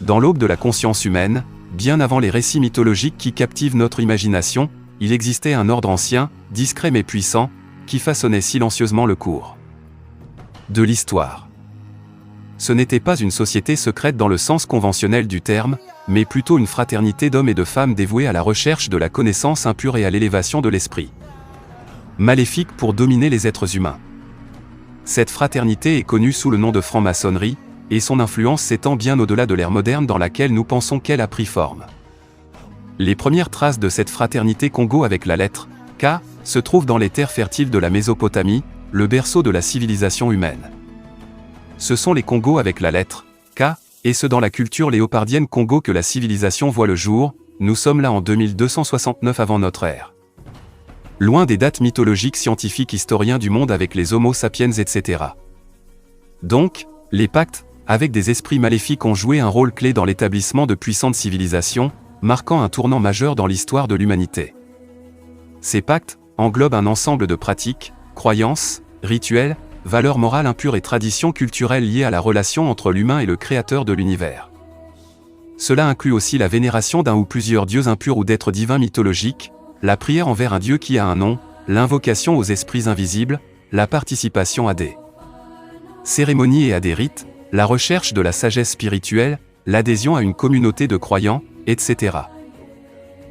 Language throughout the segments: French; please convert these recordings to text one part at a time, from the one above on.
Dans l'aube de la conscience humaine, bien avant les récits mythologiques qui captivent notre imagination, il existait un ordre ancien, discret mais puissant, qui façonnait silencieusement le cours de l'histoire. Ce n'était pas une société secrète dans le sens conventionnel du terme, mais plutôt une fraternité d'hommes et de femmes dévoués à la recherche de la connaissance impure et à l'élévation de l'esprit maléfique pour dominer les êtres humains. Cette fraternité est connue sous le nom de franc-maçonnerie, et son influence s'étend bien au-delà de l'ère moderne dans laquelle nous pensons qu'elle a pris forme. Les premières traces de cette fraternité Congo avec la lettre K se trouvent dans les terres fertiles de la Mésopotamie, le berceau de la civilisation humaine. Ce sont les Congos avec la lettre K, et ce dans la culture léopardienne Congo que la civilisation voit le jour. Nous sommes là en 2269 avant notre ère. Loin des dates mythologiques scientifiques historiens du monde avec les Homo sapiens etc. Donc, les pactes, avec des esprits maléfiques ont joué un rôle clé dans l'établissement de puissantes civilisations, marquant un tournant majeur dans l'histoire de l'humanité. Ces pactes englobent un ensemble de pratiques, croyances, rituels, valeurs morales impures et traditions culturelles liées à la relation entre l'humain et le créateur de l'univers. Cela inclut aussi la vénération d'un ou plusieurs dieux impurs ou d'êtres divins mythologiques, la prière envers un dieu qui a un nom, l'invocation aux esprits invisibles, la participation à des cérémonies et à des rites, la recherche de la sagesse spirituelle, l'adhésion à une communauté de croyants, etc.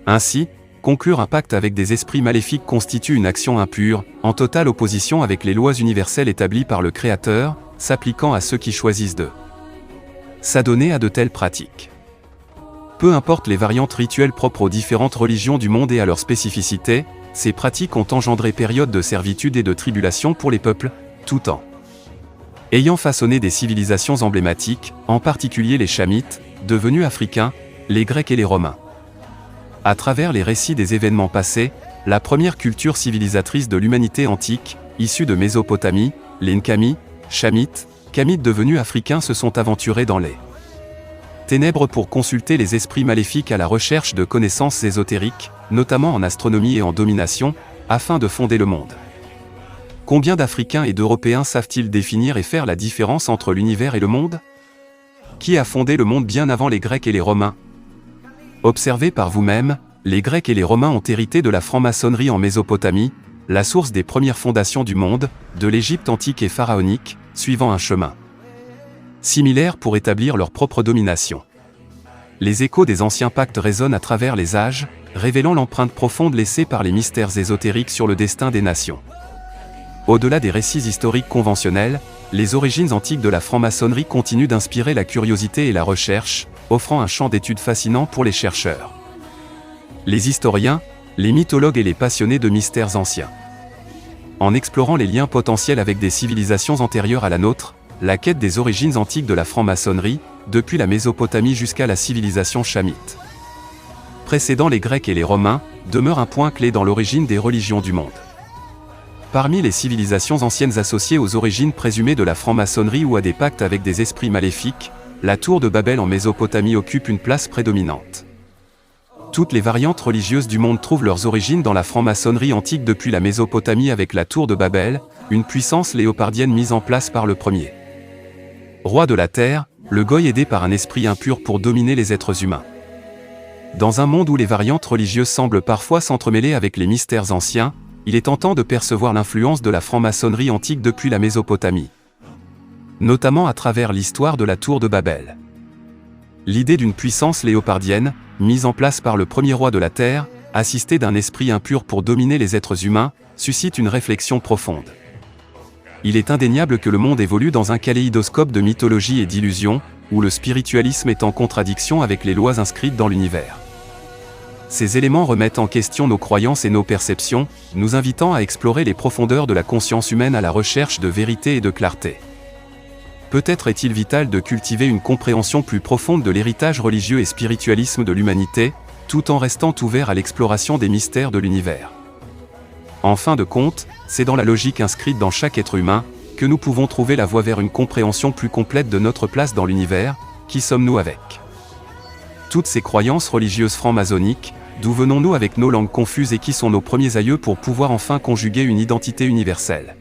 Ainsi, conclure un pacte avec des esprits maléfiques constitue une action impure, en totale opposition avec les lois universelles établies par le Créateur, s'appliquant à ceux qui choisissent de s'adonner à de telles pratiques. Peu importe les variantes rituelles propres aux différentes religions du monde et à leurs spécificités, ces pratiques ont engendré périodes de servitude et de tribulation pour les peuples, tout en ayant façonné des civilisations emblématiques, en particulier les Chamites, devenus africains, les Grecs et les Romains. À travers les récits des événements passés, la première culture civilisatrice de l'humanité antique, issue de Mésopotamie, les Nkami, Chamites, Kamites devenus africains se sont aventurés dans les ténèbres pour consulter les esprits maléfiques à la recherche de connaissances ésotériques, notamment en astronomie et en domination, afin de fonder le monde. Combien d'Africains et d'Européens savent-ils définir et faire la différence entre l'univers et le monde? Qui a fondé le monde bien avant les Grecs et les Romains? Observez par vous-même, les Grecs et les Romains ont hérité de la franc-maçonnerie en Mésopotamie, la source des premières fondations du monde, de l'Égypte antique et pharaonique, suivant un chemin similaire pour établir leur propre domination. Les échos des anciens pactes résonnent à travers les âges, révélant l'empreinte profonde laissée par les mystères ésotériques sur le destin des nations. Au-delà des récits historiques conventionnels, les origines antiques de la franc-maçonnerie continuent d'inspirer la curiosité et la recherche, offrant un champ d'études fascinant pour les chercheurs, les historiens, les mythologues et les passionnés de mystères anciens. En explorant les liens potentiels avec des civilisations antérieures à la nôtre, la quête des origines antiques de la franc-maçonnerie, depuis la Mésopotamie jusqu'à la civilisation chamite précédant les Grecs et les Romains, demeure un point clé dans l'origine des religions du monde. Parmi les civilisations anciennes associées aux origines présumées de la franc-maçonnerie ou à des pactes avec des esprits maléfiques, la tour de Babel en Mésopotamie occupe une place prédominante. Toutes les variantes religieuses du monde trouvent leurs origines dans la franc-maçonnerie antique depuis la Mésopotamie avec la tour de Babel, une puissance léopardienne mise en place par le premier roi de la terre, le Goy aidé par un esprit impur pour dominer les êtres humains. Dans un monde où les variantes religieuses semblent parfois s'entremêler avec les mystères anciens, il est tentant de percevoir l'influence de la franc-maçonnerie antique depuis la Mésopotamie, notamment à travers l'histoire de la tour de Babel. L'idée d'une puissance léopardienne, mise en place par le premier roi de la terre, assisté d'un esprit impur pour dominer les êtres humains, suscite une réflexion profonde. Il est indéniable que le monde évolue dans un kaléidoscope de mythologie et d'illusions, où le spiritualisme est en contradiction avec les lois inscrites dans l'univers. Ces éléments remettent en question nos croyances et nos perceptions, nous invitant à explorer les profondeurs de la conscience humaine à la recherche de vérité et de clarté. Peut-être est-il vital de cultiver une compréhension plus profonde de l'héritage religieux et spiritualisme de l'humanité, tout en restant ouvert à l'exploration des mystères de l'univers. En fin de compte, c'est dans la logique inscrite dans chaque être humain, que nous pouvons trouver la voie vers une compréhension plus complète de notre place dans l'univers. Qui sommes-nous avec toutes ces croyances religieuses franc-maçonniques? D'où venons-nous avec nos langues confuses et qui sont nos premiers aïeux pour pouvoir enfin conjuguer une identité universelle?